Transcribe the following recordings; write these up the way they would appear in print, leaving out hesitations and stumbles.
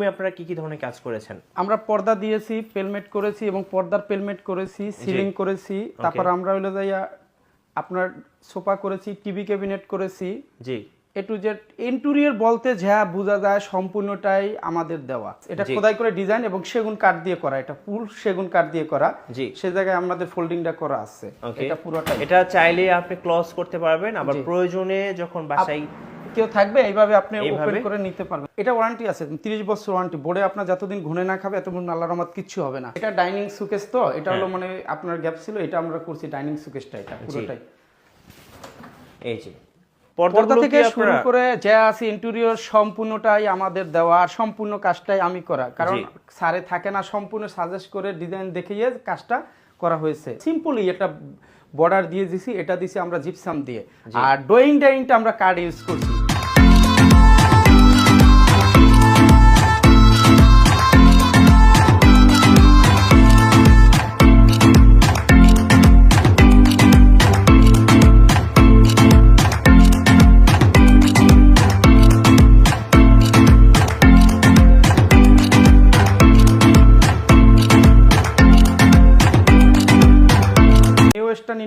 রুমে আপনারা কি ধরনের কাজ করেছেন? আমরা পর্দা দিয়েছি, পেলমেট করেছি এবং পর্দার পেলমেট করেছি, সিলিং করেছি। তারপর আমরা হইলো যাইয়া আপনার সোফা করেছি, টিভি ক্যাবিনেট করেছি। জি। এ টু জেড ইন্টেরিয়র বলতে যা বোঝা যায় সম্পূর্ণটাই আমাদের দেওয়া। এটা খোদাই করে ডিজাইন এবং সেগুন কাঠ দিয়ে করা, এটা ফুল সেগুন কাঠ দিয়ে করা। জি। সেই জায়গায় আমাদের ফোল্ডিংটা করা আছে। এটা পুরোটা এটা চাইলে আপনি ক্লোজ করতে পারবেন, আবার প্রয়োজনে যখন বাসায় কেউ থাকবে এইভাবে আপনি ওপেন করে নিতে পারবেন। এটা ওয়ারেন্টি আছে 30 বছর ওয়ারেন্টি। বোর্ডে আপনার যতদিন ঘুরে না খাবে এতদিন আল্লাহর রহমত কিচ্ছু হবে না। এটা ডাইনিং সুকেস, তো এটা হলো মানে আপনার গ্যাপ ছিল, এটা আমরা করছি ডাইনিং সুকেসটা, এটা পুরোটাই। এই যে পর্দা থেকে শুরু করে যা আছে ইন্টেরিয়র সম্পূর্ণটাই আমাদের দেওয়া, আর সম্পূর্ণ কাজটাই আমি করা, কারণ সারে থাকে না, সম্পূর্ণ সাজেস্ট করে ডিজাইন দেখিয়ে কাজটা করা হয়েছে। সিম্পলি এটা বর্ডার দিয়ে দিছি, এটা দিছি আমরা জিপসাম দিয়ে, আর ড্রয়িং ডাইনিংটা আমরা কার্ড ইউজ করছি।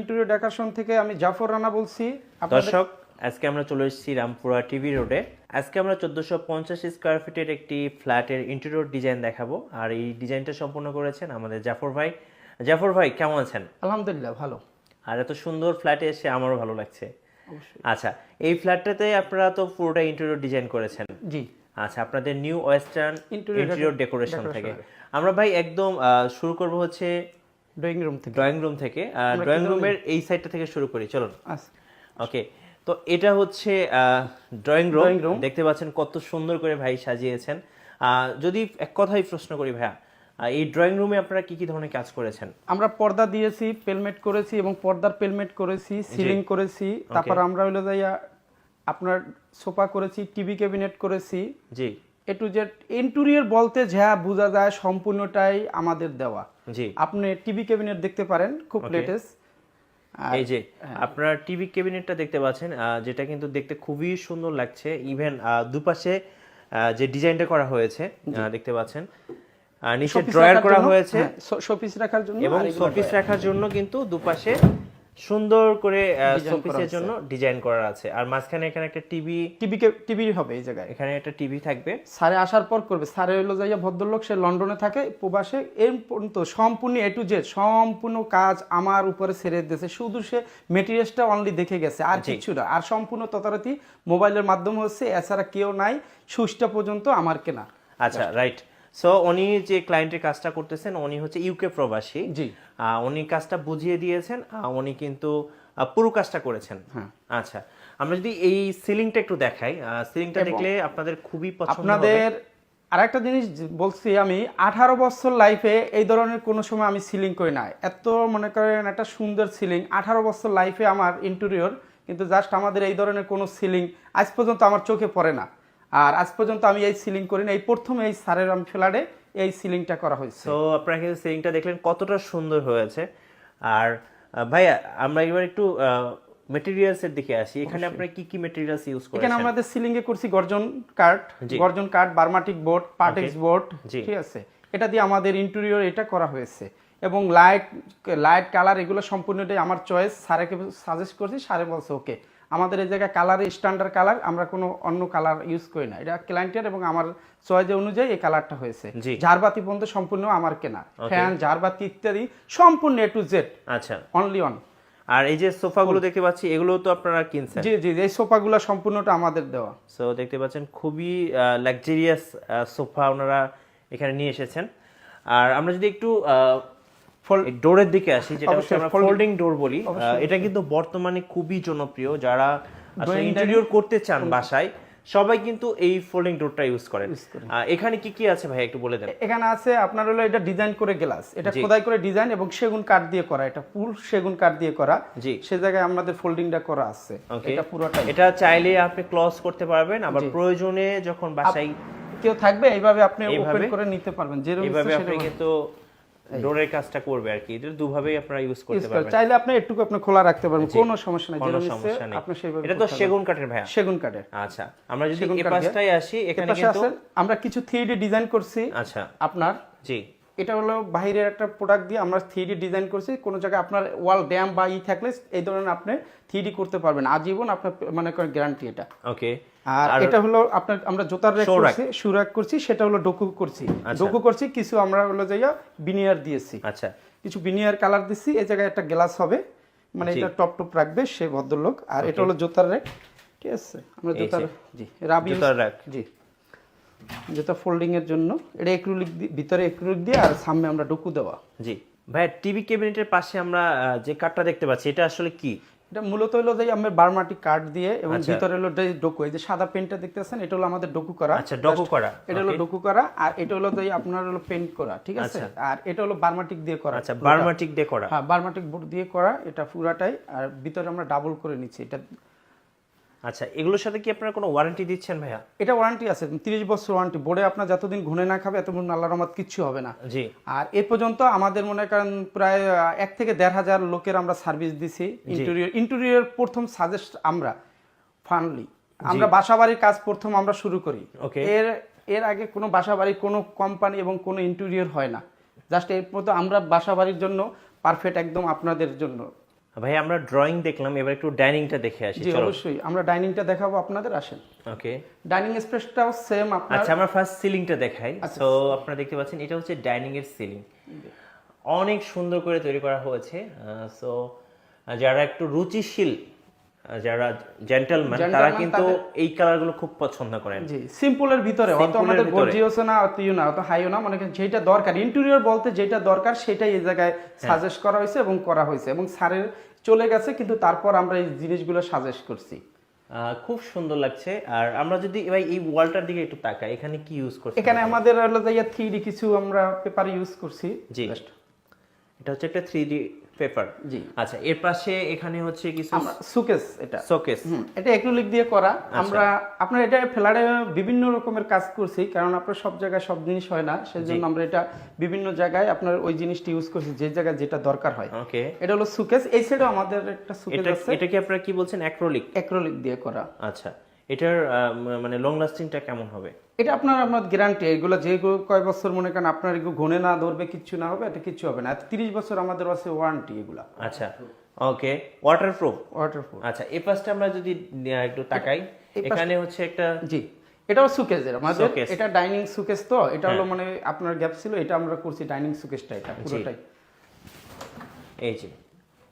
ইন্টেরিয়র ডেকোরেশন থেকে আমি জাফর রানা বলছি। দর্শক, আজকে আমরা চলে এসেছি রামপুরা টিভি রোডে। আজকে আমরা 1450 স্কয়ার ফিটের একটি ফ্ল্যাটের ইন্টেরিয়র ডিজাইন দেখাবো, আর এই ডিজাইনটা সম্পূর্ণ করেছেন আমাদের জাফর ভাই। জাফর ভাই, কেমন আছেন? আলহামদুলিল্লাহ ভালো। আর এত সুন্দর ফ্ল্যাটে এসে আমারও ভালো লাগছে। আচ্ছা, এই ফ্ল্যাটটাতে আপনারা তো পুরোটা ইন্টেরিয়র ডিজাইন করেছেন? জি। আচ্ছা, আপনাদের নিউ ওয়েস্টার্ন ইন্টেরিয়র ডেকোরেশন থেকে আমরা ভাই একদম শুরু করব হচ্ছে ড্রয়িং রুম থেকে। ড্রয়িং রুমের এই সাইডটা থেকে শুরু করি, চলুন। ওকে, তো এটা হচ্ছে ড্রয়িং রুম। দেখতে পাচ্ছেন কত সুন্দর করে ভাই সাজিয়েছেন। যদি এক কথাই প্রশ্ন করি ভাইয়া, এই ড্রয়িং রুমে আপনারা কি ধরনের কাজ করেছেন? আমরা পর্দা দিয়েছি, পেলমেট করেছি এবং পর্দার পেলমেট করেছি, সিলিং করেছি। তারপর আমরা হইলো যাইয়া আপনার সোফা করেছি, টিভি ক্যাবিনেট করেছি। জি। এ টু জেড ইন্টেরিয়র বলতে যা বোঝা যায় সম্পূর্ণটাই আমাদের দেওয়া। জি। আপনি টিভি ক্যাবিনেট দেখতে পারেন, খুব লেটেস্ট। এই যে আপনারা টিভি ক্যাবিনেটটা দেখতে পাচ্ছেন, যেটা কিন্তু দেখতে খুবই সুন্দর লাগছে। ইভেন দুপাশে যে ডিজাইনটা করা হয়েছে দেখতে পাচ্ছেন, নিচে ড্রয়ার করা হয়েছে শোপিস রাখার জন্য, এবং শোপিস রাখার জন্য কিন্তু দুপাশে সুন্দর করে শোপিসের জন্য ডিজাইন করা আছে। আর মাঝখানে এখানে একটা টিভি হবে, এই জায়গায় এখানে একটা টিভি থাকবে। স্যারে আসার পর করবে। স্যারে হইলো যাইয়া ভদ্রলোক, সে লন্ডনে থাকে, প্রবাসে। এই পর্যন্ত সম্পূর্ণ এ টু জেড সম্পূর্ণ কাজ আমার উপরে ছেড়ে দিয়েছে। শুধু সে মেটেরিয়ালসটা অনলি দেখে গেছে, আর কিছু না। আর সম্পূর্ণ তদারকি মোবাইলের মাধ্যমে হচ্ছে, এছাড়া কেউ নাই। সুইচটা পর্যন্ত আমার কেনা। আচ্ছা, রাইট। সো উনি যে ক্লায়েন্টের কাজটা করতেছেন, উনি হচ্ছে ইউকে প্রবাসী। জি। উনি কাজটা বুঝিয়ে দিয়েছেন, উনি কিন্তু পুরো কাজটা করেছেন। আচ্ছা, আমরা যদি এই সিলিংটা একটু দেখাই, সিলিংটা দেখলে আপনাদের খুবই পছন্দ হবে। আপনাদের আরেকটা জিনিস বলছি, আমি 18 বছর লাইফে এই ধরনের কোনো সময় আমি সিলিং করি না। এত মনে করেন একটা সুন্দর সিলিং 18 বছর লাইফে আমার ইন্টেরিয়র, কিন্তু জাস্ট আমাদের এই ধরনের কোনো সিলিং আজ পর্যন্ত আমার চোখে পড়ে না। আর আজ পর্যন্ত আমি এই সিলিং করি না, এই প্রথম এই সারের আমি ফ্ল্যাটে এই সিলিংটা করা হয়েছে। তো আপনারা কিন্তু সিলিংটা দেখলেন কতটা সুন্দর হয়েছে। আর ভাইয়া, আমরা এবার একটু ম্যাটেরিয়ালস এর দিকে আসি। এখানে আপনারা কি ম্যাটেরিয়ালস ইউজ করেছেন? এখানে আমাদের সিলিং এ করছি গর্জন কাঠ, বার্মাটিক বোর্ড, পার্টেক্স বোর্ড, ঠিক আছে। এটা দিয়ে আমাদের ইন্টেরিয়র এটা করা হয়েছে। এবং লাইট কালার এগুলো সম্পূর্ণটাই আমার চয়েস। স্যারকে সাজেস্ট করছি, স্যারে বলছে ওকে। আমাদের এই জায়গায় কালারে স্ট্যান্ডার্ড কালার, আমরা কোনো অন্য কালার ইউজ করি না। এটা ক্লায়েন্টের এবং আমার চয়েস অনুযায়ী এই কালারটা হয়েছে। ঝাড়বাতি পর্যন্ত সম্পূর্ণ আমার কেনা, ফ্যান, ঝাড়বাতি ইত্যাদি সম্পূর্ণ এ টু জেড। আচ্ছা, অনলি অন। আর এই যে সোফাগুলো দেখতে পাচ্ছি, এগুলো তো আপনারা কিনছেন? জি জি, এই সোফাগুলো সম্পূর্ণটা আমাদের দেওয়া। সো দেখতে পাচ্ছেন খুবই লাক্সারিয়াস সোফা ওনারা এখানে নিয়ে এসেছেন। আর আমরা যদি একটু ডোরের দিকে আসি, যেটা হচ্ছে আমরা ফোল্ডিং ডোর বলি, এটা কিন্তু বর্তমানে খুবই জনপ্রিয়। যারা আসলে ইন্টেরিয়র করতে চান বাসায়, সবাই কিন্তু এই ফোল্ডিং ডোরটা ইউজ করেন। এখানে কি আছে ভাই, একটু বলে দেন। এখানে আছে আপনার হলো এটা ডিজাইন করে গ্লাস, এটা খোদাই করে ডিজাইন এবং সেগুন কাঠ দিয়ে করা, এটা ফুল সেগুন কাঠ দিয়ে করা। সে জায়গায় আমাদের ফোল্ডিংটা করা আছে। এটা পুরোটা, এটা চাইলে আপনি ক্লোজ করতে পারবেন, আবার প্রয়োজনে যখন বাসায় কেউ থাকবে এইভাবে আপনি ওপেন করে নিতে পারবেন। এইভাবে আপনি কিন্তু ডোরের কাজটা করবে আর কি। এটা দুভাবেই আপনারা ইউজ করতে পারবেন। চাইলে আপনি একটু আপনি খোলা রাখতে পারবেন, কোনো সমস্যা নাই। কোনো সমস্যা নেই। এটা তো সেগুন কাঠের ভাইয়া? সেগুন কাঠের। আচ্ছা, আমরা যদি এই পাশটায় আসি, এখানে কিন্তু আমরা কিছু 3D ডিজাইন করছি। আচ্ছা, আপনার জি, এটা হলো বাইরের একটা প্রোডাক্ট দিয়ে আমরা 3D ডিজাইন করছি। কোনো জায়গায় আপনার ওয়াল ড্যাম বা থাকলে এই ধরনের আপনি 3D করতে পারবেন, আজীবন আপনার মানে গ্যারান্টি এটা। ওকে। আর এটা হলো আপনার আমরা জুতার র্যাক করছি, শু র্যাক করছি, সেটা হলো ডোকু করছি। ডোকু করছি কিছু আমরা হলো যাইয়া বিনিয়ার দিয়েছি। আচ্ছা, কিছু বিনিয়ার কালার দিছি। এই জায়গায় একটা গ্লাস হবে, মানে এটা টপ রাখবে সে ভদ্রলোক। আর এটা হলো জুতার র্যাক, ঠিক আছে? আমরা জুতার, জি, রাবি জুতার র্যাক, জি, যেটা ফোল্ডিং এর জন্য। এটা অ্যাক্রিলিক ভিতরে অ্যাক্রিলিক দিয়ে, আর সামনে আমরা ডোকু দেওয়া। জি ভাই, টিভি ক্যাবিনেটের পাশে আমরা যে কাঠটা দেখতে পাচ্ছি, এটা আসলে কি? এটা মূলত হলো যে আমরা বারমাটি কাঠ দিয়ে, এবং ভিতরে হলো ডোকু, এই যে সাদা পেন্টটা দেখতেছেন, এটা হলো আমাদের ডোকু করা। আচ্ছা, ডোকু করা, এটা হলো ডোকু করা। আর এটা হলো যে আপনার হলো পেইন্ট করা, ঠিক আছে? আর এটা হলো বারমাটিক দিয়ে করা। আচ্ছা, বারমাটিক দিয়ে করা। হ্যাঁ, বারমাটিক বোর্ড দিয়ে করা এটা পুরাটাই। আর ভিতরে আমরা ডাবল করে নিচ্ছি এটা। আচ্ছা, এগুলোর সাথে কি আপনারা কোনো ওয়ারেন্টি দিচ্ছেন ভাইয়া? এটা ওয়ারেন্টি আছে, 30 বছর ওয়ারেন্টি। বোর্ডে আপনার যতদিন ঘুরে না খাবে এতদিন আল্লাহর রহমত কিচ্ছু হবে না। জি। আর এ পর্যন্ত আমাদের মনে করেন প্রায় 1 থেকে 1,500 লোকের আমরা সার্ভিস দিছি। ইন্টেরিয়র প্রথম সাজেস্ট আমরা ফাইনালি আমরা বাসাবাড়ির কাজ প্রথম আমরা শুরু করি। এর আগে কোনো বাসাবাড়ি, কোনো কোম্পানি এবং কোনো ইন্টেরিয়র হয় না। জাস্ট এর মতো আমরা বাসাবাড়ির জন্য পারফেক্ট একদম আপনাদের জন্য। ভাই, আমরা ড্রয়িং দেখলাম, এবার একটু ডাইনিংটা দেখে আসি। জি, অবশ্যই আমরা ডাইনিংটা দেখাবো আপনাদের, আসেন। ওকে। ডাইনিং স্পেসটাও সেম আপনার। আচ্ছা, আমরা ফার্স্ট সিলিংটা দেখাই। সো আপনারা দেখতে পাচ্ছেন, এটা হচ্ছে ডাইনিং এর সিলিং, অনেক সুন্দর করে তৈরি করা হয়েছে। সো যারা একটু রুচিশীল, যারা জেন্টলম্যান, তারা কিন্তু এই কালারগুলো খুব পছন্দ করেন। জি, সিম্পলের ভিতরে, অত আমাদের গর্জিয়াস না, অত ইউ না, অত হাইও না, মানে যেটা দরকার ইন্টেরিয়র বলতে যেটা দরকার সেটাই এই জায়গায় সাজেস্ট করা হয়েছে এবং করা হয়েছে। এবং স্যারের চলে গেছে, কিন্তু তারপর আমরা এই জিনিসগুলো সাজেস্ট করছি। খুব সুন্দর লাগছে। আর আমরা যদি ভাই এই ওয়ালটার দিকে একটু তাকাই, এখানে কি ইউজ করছি? এখানে আমাদের হলো যে 3D কিছু আমরা পেপার ইউজ করছি। জি, এটা হচ্ছে একটা 3D পেপার। জি। আচ্ছা, এর পাশে এখানে হচ্ছে কিছু শোকেস। এটা শোকেস, এটা অ্যাক্রিলিক দিয়ে করা। আমরা আপনার এটা ফ্ল্যাটে বিভিন্ন রকমের কাজ করছি, কারণ আপনার সব জায়গায় সব জিনিস হয় না, সেজন্য আমরা এটা বিভিন্ন জায়গায় আপনার ওই জিনিসটি ইউজ করছি যে জায়গায় যেটা দরকার হয়। ওকে। এটা হলো শোকেস। এই সাইডে আমাদের একটা শোকেস আছে। এটা কি আপনারা কি বলছেন? অ্যাক্রিলিক দিয়ে করা। আচ্ছা, এটার মানে লং লাস্টিংটা কেমন হবে? এটা আপনার গ্যারান্টি। এগুলো যে কয় বছর মনে করেন আপনার এগুলো ঘুনে না ধরবে, কিচ্ছু না হবে, এটা কিচ্ছু হবে না। 30 বছর আমাদের আছে ওয়ারেন্টি এগুলা। আচ্ছা, ওকে। ওয়াটারপ্রুফ। আচ্ছা, এই পাশটা আমরা যদি একটু তাকাই, এখানে হচ্ছে একটা, জি, এটাও সুকেসের আমাদের। এটা ডাইনিং সুকেস। তো এটা হলো মানে আপনার গ্যাপ ছিল, এটা আমরা করছি ডাইনিং সুকেসটা, এটা পুরোটাই। এই যে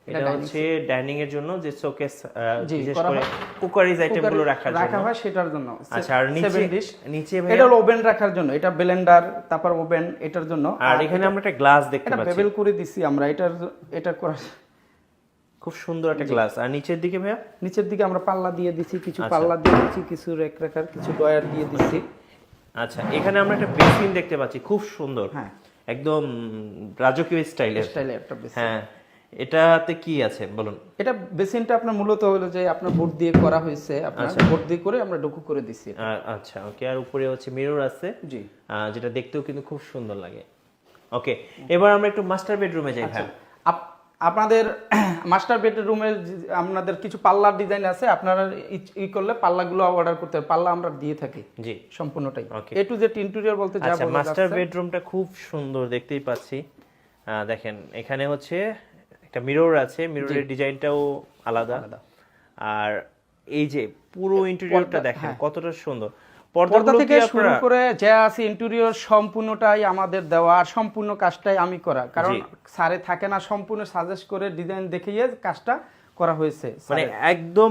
এটা হচ্ছে ডাইনিং এর জন্য যে শোকেস, বিশেষ করে কুকারিজ আইটেমগুলো রাখা হয় সেটার জন্য। আচ্ছা, আর নিচে ভাই এটা হলো ওভেন রাখার জন্য, এটা ব্লেন্ডার, তারপর ওভেন, এটার জন্য। আর এখানে আমরা একটা গ্লাস দেখতে পাচ্ছি, বেবেল করে দিছি আমরা। এটা করা খুব সুন্দর একটা গ্লাস। আর নিচের দিকে ভাইয়া, নিচের দিকে আমরা পাল্লা দিয়ে দিছি, কিছু পাল্লা দিয়ে দিছি, কিছু রেক রাখার, কিছু ডয়ার দিয়ে দিছি। আচ্ছা, এখানে আমরা একটা বেসিন দেখতে পাচ্ছি, খুব সুন্দর। হ্যাঁ, একদম রাজকীয় স্টাইলের একটা বেসিন। হ্যাঁ, এটাতে কি আছে বলুন? এটা বেসিনটা আপনার মূলত হলো যে আপনার বোর্ড দিয়ে করা হয়েছে, আপনার বোর্ড দিয়ে করে আমরা ডোকু করে দিছি। আচ্ছা, ওকে। আর উপরে হচ্ছে মিরর আছে, জি, যেটা দেখতেও কিন্তু খুব সুন্দর লাগে। ওকে, এবার আমরা একটু মাস্টার বেডরুমে যাই। ভাই, আপনাদের মাস্টার বেডরুমের আপনাদের কিছু পাল্লার ডিজাইন আছে, আপনারা ই করলে পাল্লাগুলো অর্ডার করতে হবে। পাল্লা আমরা দিয়ে থাকি, জি, সম্পূর্ণটাই এ টু জেড ইন্টেরিয়র বলতে যা বলা যাচ্ছে। মাস্টার বেডরুমটা খুব সুন্দর, দেখতেই পাচ্ছি। দেখেন, এখানে হচ্ছে একটা মিরর আছে, মিররের ডিজাইনটাও আলাদা। আর এই যে পুরো ইন্টেরিয়রটা দেখেন কতটা সুন্দর। পর্দা থেকে শুরু করে যা আছে ইন্টেরিয়র সম্পূর্ণটাই আমাদের দেওয়া, আর সম্পূর্ণ কাজটাই আমি করা, কারণ স্যারে থাকে না, সম্পূর্ণ সাজেস্ট করে ডিজাইন দেখিয়ে কাজটা করা হয়েছে। মানে একদম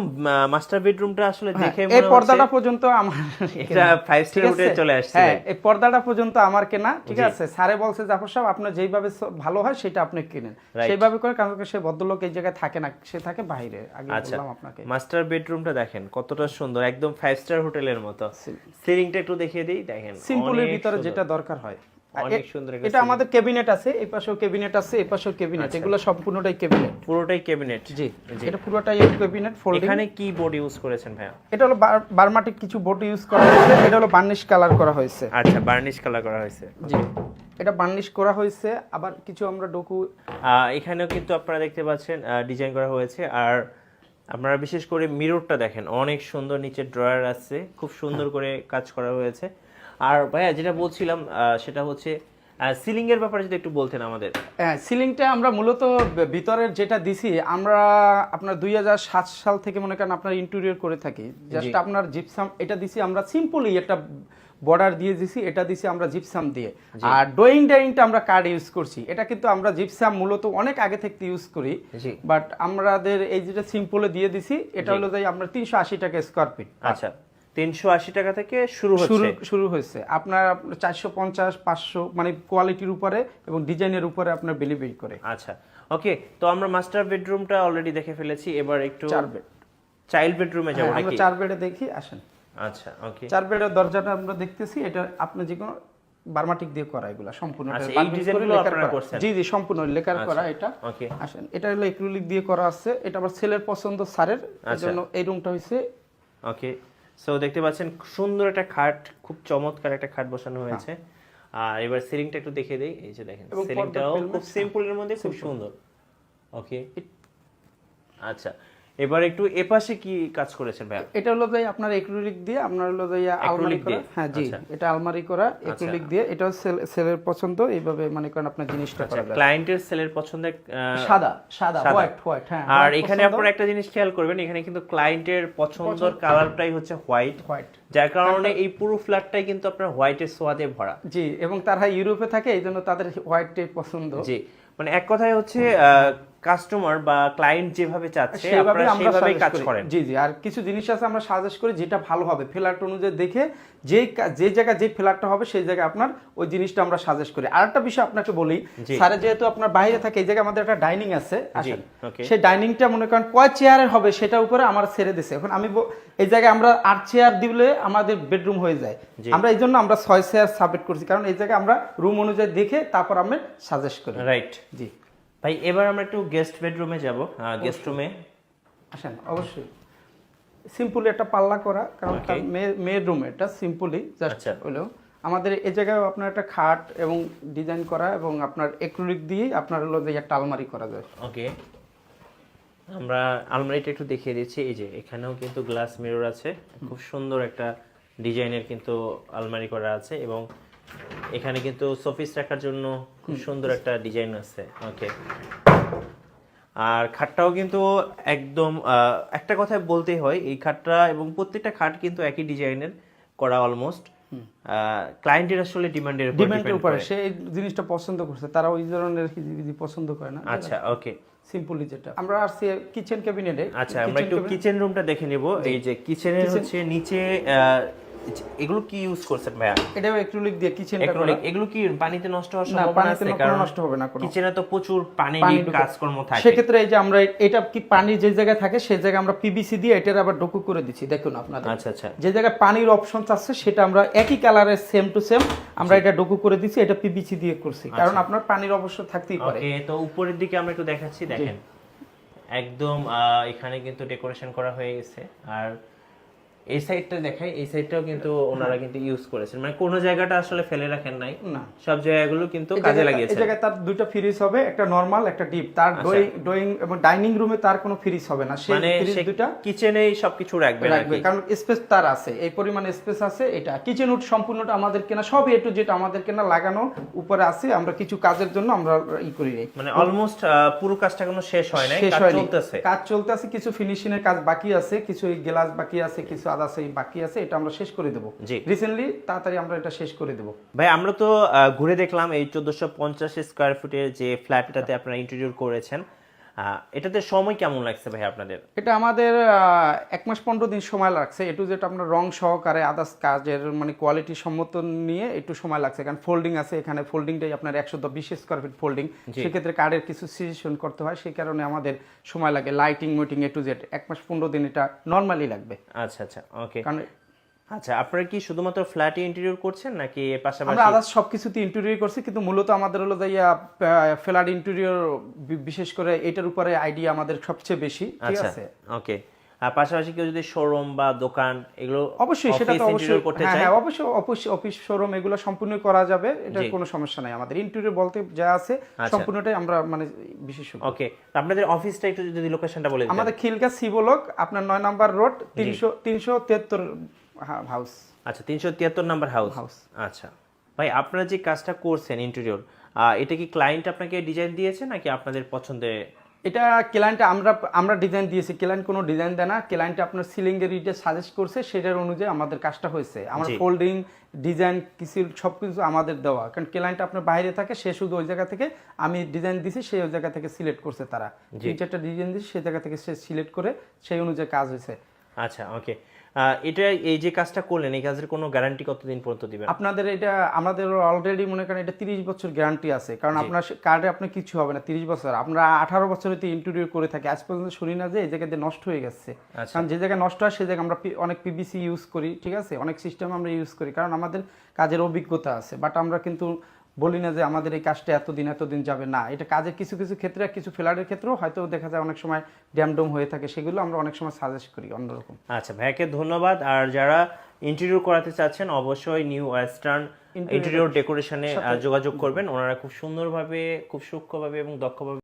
মাস্টার বেডরুমটা আসলে দেখে মনে হচ্ছে এই পর্দাটা পর্যন্ত আমার এটা 5 স্টার হোটেলে চলে আসছে। হ্যাঁ, এই পর্দাটা পর্যন্ত আমার কেনা, ঠিক আছে? স্যারে বলছে জাফর সাহেব আপনার যেইভাবে ভালো হয় সেটা আপনি কিনেন, সেইভাবে করে। কারণ সে ভদ্রলোক এই জায়গায় থাকে না, সে থাকে বাইরে। আগে বললাম আপনাকে। মাস্টার বেডরুমটা দেখেন কতটা সুন্দর, একদম 5 স্টার হোটেলের মতো। সিলিংটা একটু দেখিয়ে দেই, দেখেন সিম্পলের ভিতরে যেটা দরকার হয়। অনেক সুন্দর। এটা আমাদের ক্যাবিনেট আছে, এই পাশেও ক্যাবিনেট আছে, এই পাশেও ক্যাবিনেট। এগুলো সম্পূর্ণটাই ক্যাবিনেট, পুরোটাই ক্যাবিনেট। জি, এটা পুরোটাই ক্যাবিনেট ফোল্ডিং। এখানে কি বোর্ড ইউজ করেছেন ভাইয়া? এটা হলো বারমাটিক কিছু বোর্ড ইউজ করা হয়েছে। এটা হলো বার্নিশ কালার করা হয়েছে। আচ্ছা, বার্নিশ কালার করা হয়েছে। জি। এটা বার্নিশ করা হয়েছে, আবার কিছু আমরা ডোকু এখানেও কিন্তু আপনারা দেখতে পাচ্ছেন ডিজাইন করা হয়েছে। আর আপনারা বিশেষ করে মিররটা দেখেন, অনেক সুন্দর, নিচে ড্রয়ার আছে, খুব সুন্দর করে কাজ করা হয়েছে। আর ভাইয়া যেটা বলছিলাম সেটা হচ্ছে সিলিং এর ব্যাপারে যদি একটু বলতেন আমাদের। হ্যাঁ, সিলিংটা আমরা মূলত ভিতরের যেটা দিছি আমরা আপনার 2007 সাল থেকে মনে করেন আপনার ইন্টেরিয়র করে থাকি। জাস্ট আপনার জিপসাম এটা দিছি আমরা, সিম্পলি একটা বর্ডার দিয়ে দিছি, এটা দিছি আমরা জিপসাম দিয়ে। আর ড্রয়িং ডাইনিংটা আমরা কার্ড ইউজ করছি। এটা কিন্তু আমরা জিপসাম মূলত অনেক আগে থেকে ইউজ করি, বাট আমাদের এই যেটা সিম্পলে দিয়ে দিছি, এটা হলো যাই আমরা 380 টাকা স্কয়ার ফিট। আচ্ছা, 380 টাকা থেকে শুরু হয়েছে। আপনার 450 500 মানে কোয়ালিটির উপরে এবং ডিজাইনের উপরে আপনার বিলিভ করে। আচ্ছা, ওকে। তো আমরা মাস্টার বেডরুমটা অলরেডি দেখে ফেলেছি, এবার একটু 4 বেড চাইল্ড বেডরুমে যাব নাকি? আমরা 4 বেডে দেখি, আসেন। আচ্ছা, ওকে। 4 বেডের দরজাটা আমরা দেখতেছি, এটা আপনি যে কোনো বার্মাটিক দিয়ে করা, এগুলা সম্পূর্ণ। আচ্ছা, এই ডিজাইনগুলো আপনারা করছেন? জি জি, সম্পূর্ণ লেকার করা এটা। ওকে, আসেন। এটা হলো অ্যাক্রিলিক দিয়ে করা আছে, এটা আবার সেলের পছন্দ স্যারের, এজন্য এই রুমটা হইছে। ওকে, সো দেখতে পাচ্ছেন সুন্দর একটা খাট, খুব চমৎকার একটা খাট বসানো হয়েছে। আর এবার সিলিংটা একটু দেখিয়ে দেই। এই যে দেখেন, সিলিংটাও খুব সিম্পলের মধ্যে খুব সুন্দর। ওকে, আচ্ছা, এবার একটু এপাশে কি কাজ করেছেন ভাই? এটা হলো ভাই আপনার অ্যাক্রিলিক দিয়ে, আপনার হলো ভাই আলমারি করা। হ্যাঁ জি, এটা আলমারি করা অ্যাক্রিলিক দিয়ে। এটা সেলের পছন্দ, এইভাবে মানে করেন আপনার জিনিসটা করা যায়। ক্লায়েন্টের সেলের পছন্দে সাদা হোয়াইট। হ্যাঁ, আর এখানে আপনারা একটা জিনিস খেয়াল করবেন, এখানে কিন্তু ক্লায়েন্টের পছন্দের কালারটাই হচ্ছে হোয়াইট, যার কারণে এই পুরো ফ্ল্যাটটাই কিন্তু আপনার হোয়াইটের সোয়াদে ভরা। জি, এবং তারা ইউরোপে থাকে, এইজন্য তাদের হোয়াইটটাই পছন্দ। জি, মানে এক কথায় হচ্ছে কাস্টমার বা ক্লায়েন্ট যেভাবে চাচ্ছে আপনারা সেভাবেই কাজ করেন। জি জি, আর কিছু জিনিস আছে আমরা সাজেস্ট করি যেটা ভালো হবে ফ্ল্যাট অনুযায়ী দেখে, যে জায়গা যে ফ্ল্যাটটা হবে সেই জায়গায় আপনার ওই জিনিসটা আমরা সাজেস্ট করি। আরেকটা বিষয় আপনাকে বলি, স্যার যেহেতু আপনার বাইরে থাকে, এই জায়গায় আমাদের একটা ডাইনিং আছে, আসেন। সেই ডাইনিংটা মনে করেন কয় চেয়ারের হবে সেটার উপরে আমার ছেড়ে দিছে। এখন আমি এই জায়গায় আমরা 8 চেয়ার দিলে আমাদের বেডরুম হয়ে যায়। আমরা এই জন্য আমরা 6 চেয়ার সাবমিট করছি, কারণ এই জায়গায় আমরা রুম অনুযায়ী দেখে তারপর আমরা সাজেস্ট করি। রাইট। জি ভাই, এবার আমরা একটু গেস্ট বেডরুমে যাব। গেস্ট রুমে আসেন। অবশ্যই সিম্পলি একটা পাল্লা করা, কারণ মেয়ের রুম এটা সিম্পলি জাস্ট হলো। আমাদের এই জায়গায় আপনার একটা খাট এবং ডিজাইন করা, এবং আপনার অ্যাক্রিলিক দিয়ে আপনার হলো যে একটা আলমারি করা যায়। ওকে, আমরা আলমারিটা একটু দেখিয়ে দিচ্ছি। এই যে এখানেও কিন্তু গ্লাস মিরর আছে, খুব সুন্দর একটা ডিজাইনের কিন্তু আলমারি করা আছে, এবং এখানে কিন্তু শোপিস রাখার জন্য খুব সুন্দর একটা ডিজাইন আছে। ওকে, আর খাটটাও কিন্তু একদম একটা কথা বলতেই হয়, এই খাটটা এবং প্রত্যেকটা খাট কিন্তু একই ডিজাইনের করা অলমোস্ট। ক্লায়েন্টের আসলে ডিমান্ডের উপরে সে এই জিনিসটা পছন্দ করছে, তারা ওই ধরনের পছন্দ করে না। আচ্ছা, ওকে। সিম্পলি যেটা আমরা আসছি কিচেন ক্যাবিনেটে। আচ্ছা, আমরা একটু কিচেন রুমটা দেখে নিব। এই যে কিচেনের হচ্ছে নিচে এগুলো কি ইউজ করছেন ভাইয়া? এটাও অ্যাক্রিলিক দিয়ে কিচেনটা করা। এগুলো কি পানিতে নষ্ট হওয়ার সম্ভাবনা আছে? কারণ নষ্ট হবে না, কোনো কিচেনে তো প্রচুর পানির কাজকর্ম থাকে। সেক্ষেত্রে এই যে আমরা এটা কি পানি যে জায়গায় থাকে সেই জায়গায় আমরা পিভিসি দিয়ে এটার আবার ডোকু করে দিচ্ছি, দেখুন আপনাদের। আচ্ছা আচ্ছা, যে জায়গায় পানির অপশন আছে সেটা আমরা একই কালারের সেম টু সেম আমরা এটা ডোকু করে দিচ্ছি, এটা পিভিসি দিয়ে করছি, কারণ আপনার পানির অবশ্যই থাকতেই পারে। ওকে, তো উপরের দিকে আমরা একটু দেখাচ্ছি, দেখেন একদম এখানে কিন্তু ডেকোরেশন করা হয়ে গেছে। আর এই সাইডটা দেখাই, এই সাইডটাও কিন্তু ওনারা কিন্তু ইউজ করেছেন, মানে কোন জায়গাটা আসলে ফেলে রাখেন নাই, না সব জায়গাগুলো কিন্তু কাজে লাগিয়েছেন। এই জায়গায় তার দুটো ফ্রিজ হবে, একটা নরমাল একটা ডিপ। তার ড্রয়িং এবং ডাইনিং রুমে তার কোনো ফ্রিজ হবে না, সেই ফ্রিজ দুটো কিচেনেই সবকিছু রাখবে, কারণ স্পেস তার আছে, এই পরিমাণ স্পেস আছে। এটা কিচেন উড সম্পূর্ণটা আমাদের কেনা, সব এ টু যেটা আমাদের কেনা লাগানো উপরে আছে। আমরা কিছু কাজের জন্য আমরা করি, মানে অলমোস্ট পুরো কাজটা কোনো শেষ হয় নাই, কাজ চলতেছে, কিছু ফিনিশিং এর কাজ বাকি আছে, কিছু গ্লাস বাকি আছে, কিছু আদার্স বাকি আছে, এটা আমরা শেষ করে দেব রিসেন্টলি, তাড়াতাড়ি আমরা এটা শেষ করে দেব। ভাই, আমরা তো ঘুরে দেখলাম এই 1450 স্কয়ার ফুটের যে ফ্ল্যাটটাতে আপনারা ইন্টেরিয়র করেছেন, এটাতে সময় কেমন লাগছে ভাই আপনাদের? এটা আমাদের 1 মাস 15 দিন সময় লাগছে, এটু যেটা আপনার রং সহকারে আদার্স কাজের মানে কোয়ালিটি সম্মত নিয়ে একটু সময় লাগছে, কারণ ফোল্ডিং আছে এখানে, ফোল্ডিংটাই আপনার 120 স্কয়ার ফিট ফোল্ডিং, সেক্ষেত্রে কার্ডের কিছু সিচুয়েশন করতে হয়, সেই কারণে আমাদের সময় লাগে। Lighting meeting A to Z 1 মাস 15 দিন এটা নরমালি লাগবে। আচ্ছা আচ্ছা, ওকে। কারণ আচ্ছা, আপনারা কি শুধুমাত্র ফ্ল্যাটে ইন্টেরিয়র করছেন নাকি এর পাশাপাশি? আমরা আদার্স সবকিছুতে ইন্টেরিয়র করছি, কিন্তু মূলত আমাদের হলো যাইয়া ফ্ল্যাট ইন্টেরিয়র, বিশেষ করে এটার উপরে আইডিয়া আমাদের সবচেয়ে বেশি, ঠিক আছে? ওকে, পাশাপাশি কেউ যদি শোরুম বা দোকান এগুলো অবশ্যই সেটা তো office অবশ্যই interior করতে হ্যাঁ চায়, হ্যাঁ অবশ্যই অফিস শোরুম এগুলো সম্পূর্ণ করা যাবে, এটা কোনো সমস্যা নাই। আমাদের ইন্টেরিয়র বলতে যা আছে সম্পূর্ণটাই আমরা মানে বিশেষজ্ঞ। ওকে, আপনাদের অফিসটা একটু যদি লোকেশনটা বলে দিতেন। আমাদের খিলগাঁও সিবলক, আপনার 9 নাম্বার রোড, 373 হাউস। আচ্ছা, 373 নাম্বার হাউস। আচ্ছা ভাই, আপনারা যে কাজটা করছেন ইন্টেরিয়র, এটা কি ক্লায়েন্ট আপনাকে ডিজাইন দিয়েছে নাকি আপনাদের পছন্দে? এটা ক্লায়েন্ট আমরা ডিজাইন দিয়েছি, ক্লায়েন্ট কোনো ডিজাইন দেয় না। ক্লায়েন্ট আপনার সিলিং এর ইটা সাজেস্ট করছে, সেটার অনুযায়ী আমাদের কাজটা হয়েছে। আমরা ফোল্ডিং ডিজাইন কিছু সবকিছু আমাদের দেওয়া, কারণ ক্লায়েন্ট আপনার বাইরে থাকে, সে শুধু ওই জায়গা থেকে আমি ডিজাইন দিছি, সেই ওই জায়গা থেকে সিলেক্ট করছে। তারা 3-4টা ডিজাইন দিয়েছে, সেই জায়গা থেকে সে সিলেক্ট করে সেই অনুযায়ী কাজ হয়েছে। আচ্ছা ওকে, এটা এই যে কাজটা করলেন, এই কাজের কোনো গ্যারান্টি কতদিন পর্যন্ত দিবেন? আপনাদের এটা আমাদের অলরেডি মনে করেন এটা 30 বছর গ্যারান্টি আছে, কারণ আপনার কার্ডে আপনার কিছু হবে না 30 বছর। আমরা 18 বছরেতে ইন্টেরিয়র করে থাকি, আজ পর্যন্ত শুনি না যে এই জায়গাতে নষ্ট হয়ে গেছে। কারণ যে জায়গায় নষ্ট হয় সেই জায়গায় আমরা অনেক পিভিসি ইউজ করি, ঠিক আছে, অনেক সিস্টেম আমরা ইউজ করি, কারণ আমাদের কাজের অভিজ্ঞতা আছে। বাট আমরা কিন্তু বলি না যে আমাদের এই কাজটা এতদিন যাবে না। এটা কাজের কিছু কিছু ক্ষেত্রে, কিছু ফ্ল্যাটের ক্ষেত্রেও হয়তো দেখা যায় অনেক সময় ড্যামডম হয়ে থাকে, সেগুলো আমরা অনেক সময় সাজেস্ট করি অন্যরকম। আচ্ছা ভাইকে ধন্যবাদ। আর যারা ইন্টেরিয়র করাতে চাচ্ছেন অবশ্যই নিউ ওয়েস্টার্ন ইন্টেরিয়র ডেকোরেশনে যোগাযোগ করবেন। ওনারা খুব সুন্দরভাবে, খুব সূক্ষ্মভাবে এবং দক্ষভাবে